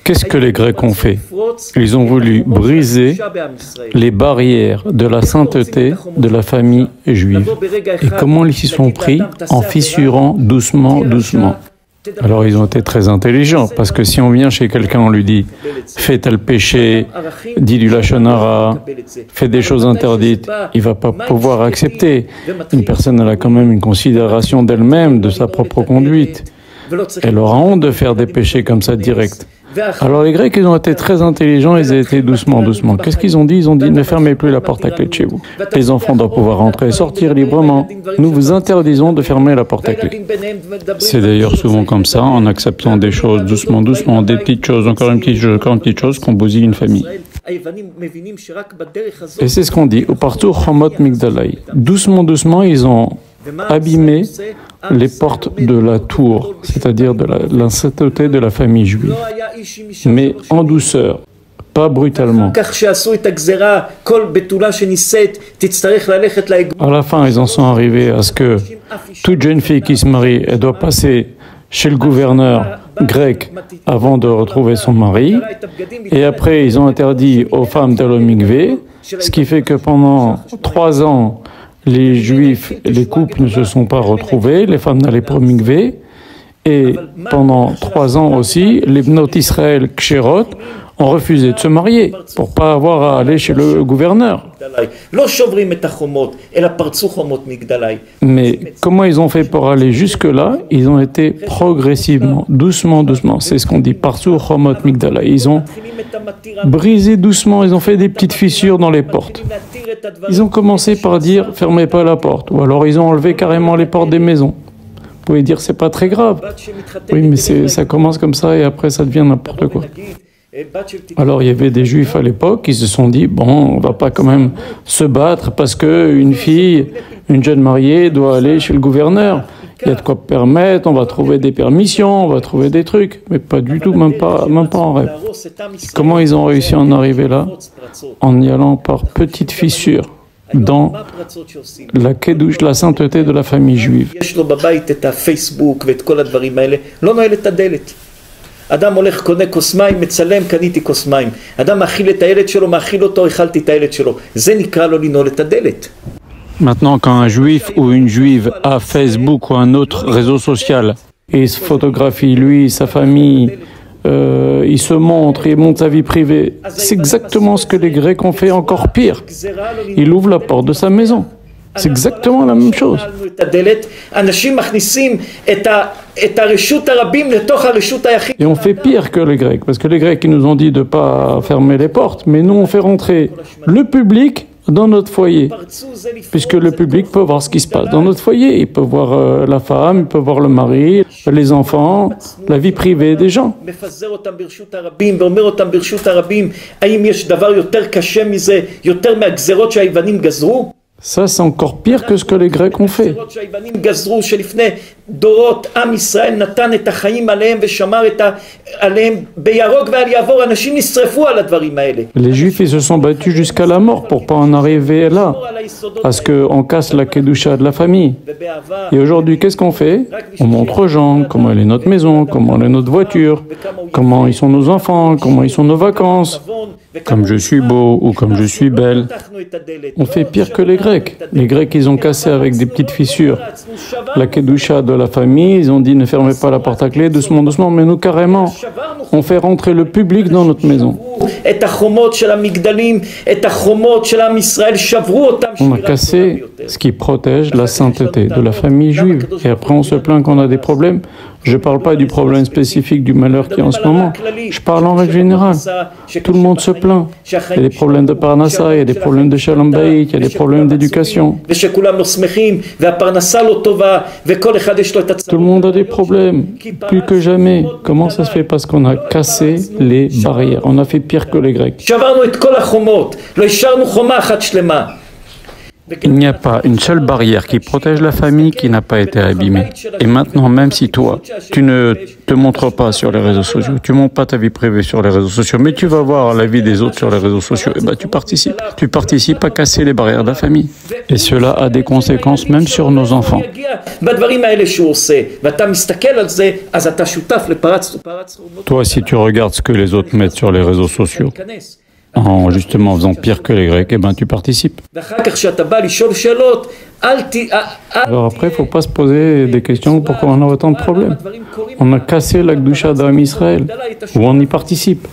Qu'est-ce que les Grecs ont fait? Ils ont voulu briser les barrières de la sainteté de la famille juive. Et comment ils s'y sont pris? En fissurant doucement, doucement. Alors ils ont été très intelligents, parce que si on vient chez quelqu'un, on lui dit « fais tel péché, dis du lachon hara, fais des choses interdites », il ne va pas pouvoir accepter. Une personne elle a quand même une considération d'elle-même, de sa propre conduite. Elle aura honte de faire des péchés comme ça direct. Alors les Grecs, ils ont été très intelligents, ils ont été doucement, doucement. Qu'est-ce qu'ils ont dit? Ils ont dit ne fermez plus la porte à clé de chez vous. Les enfants doivent pouvoir rentrer et sortir librement. Nous vous interdisons de fermer la porte à clé. C'est d'ailleurs souvent comme ça, en acceptant des choses doucement, doucement, des petites choses, encore une petite chose, encore une petite chose, qu'on bousille une famille. Et c'est ce qu'on dit, au partout Chomot Migdalai. Doucement, doucement, ils ont abîmé les portes de la tour, c'est-à-dire de la sainteté de la famille juive, mais en douceur, pas brutalement. À la fin, ils en sont arrivés à ce que toute jeune fille qui se marie, elle doit passer chez le gouverneur grec avant de retrouver son mari, et après ils ont interdit aux femmes d'aller au mikvé, ce qui fait que pendant 3 ans, les juifs, les couples ne se sont pas retrouvés, les femmes n'allaient pas au mikvé, et pendant 3 ans aussi, les bnot Israël Kshérot ont refusé de se marier pour ne pas avoir à aller chez le gouverneur. Mais comment ils ont fait pour aller jusque-là? Ils ont été progressivement, doucement, doucement. C'est ce qu'on dit, Parsou Chomot Migdalai. Ils ont brisé doucement, ils ont fait des petites fissures dans les portes. Ils ont commencé par dire « fermez pas la porte » ou alors ils ont enlevé carrément les portes des maisons. Vous pouvez dire « c'est pas très grave ». Oui, mais ça commence comme ça et après ça devient n'importe quoi. Alors il y avait des juifs à l'époque qui se sont dit « bon, on va pas quand même se battre parce qu'une fille, une jeune mariée doit aller chez le gouverneur. Il y a de quoi permettre, on va trouver des permissions, on va trouver des trucs. » Mais pas du tout, même pas en rêve. Comment ils ont réussi à en arriver là? En y allant par petites fissures dans la kedouche, la sainteté de la famille juive. אדם הולך קונה כוס מים, מצלם, קניתי כוס מים. אדם מאכיל את הילד שלו, מאכיל אותו, אכלתי את הילד שלו. זה נקרא לו לנעול את הדלת. Maintenant, quand un juif ou une juive a Facebook ou un autre réseau social et il se photographie, lui, sa famille, il se montre, il montre sa vie privée, c'est exactement ce que les Grecs ont fait, encore pire. Il ouvre la porte de sa maison. C'est exactement la même chose. Et on fait pire que les Grecs, parce que les Grecs ils nous ont dit de ne pas fermer les portes, mais nous on fait rentrer le public dans notre foyer, puisque le public peut voir ce qui se passe dans notre foyer, il peut voir la femme, il peut voir le mari, les enfants, la vie privée des gens. Ça, c'est encore pire que ce que les Grecs ont fait. Les Juifs, ils se sont battus jusqu'à la mort pour ne pas en arriver là, à ce qu'on casse la kedusha de la famille. Et aujourd'hui, qu'est-ce qu'on fait? On montre aux gens comment est notre maison, comment est notre voiture, comment ils sont nos enfants, comment ils sont nos vacances, comme je suis beau ou comme je suis belle. On fait pire que les Grecs. Les Grecs, ils ont cassé avec des petites fissures la kedusha de la famille, ils ont dit ne fermez pas la porte à clé, doucement, doucement, mais nous carrément, on fait rentrer le public dans notre maison. On a cassé ce qui protège la sainteté de la famille juive. Et après on se plaint qu'on a des problèmes. Je ne parle pas du problème spécifique du malheur qui est en ce moment. Je parle en règle générale. Tout le monde se plaint. Il y a des problèmes de parnassa, il y a des problèmes de shalom bayit, il y a des problèmes d'éducation. Tout le monde a des problèmes, plus que jamais. Comment ça se fait? Parce qu'on a cassé les barrières. On a fait pire que les Grecs. Il n'y a pas une seule barrière qui protège la famille qui n'a pas été abîmée. Et maintenant, même si toi, tu ne te montres pas sur les réseaux sociaux, tu ne montres pas ta vie privée sur les réseaux sociaux, mais tu vas voir la vie des autres sur les réseaux sociaux, et tu participes. Tu participes à casser les barrières de la famille. Et cela a des conséquences même sur nos enfants. Toi, si tu regardes ce que les autres mettent sur les réseaux sociaux, en justement faisant pire que les Grecs, tu participes. Alors après, il ne faut pas se poser des questions pourquoi on a autant de problèmes. On a cassé la Gdusha d'Am Israël, où on y participe.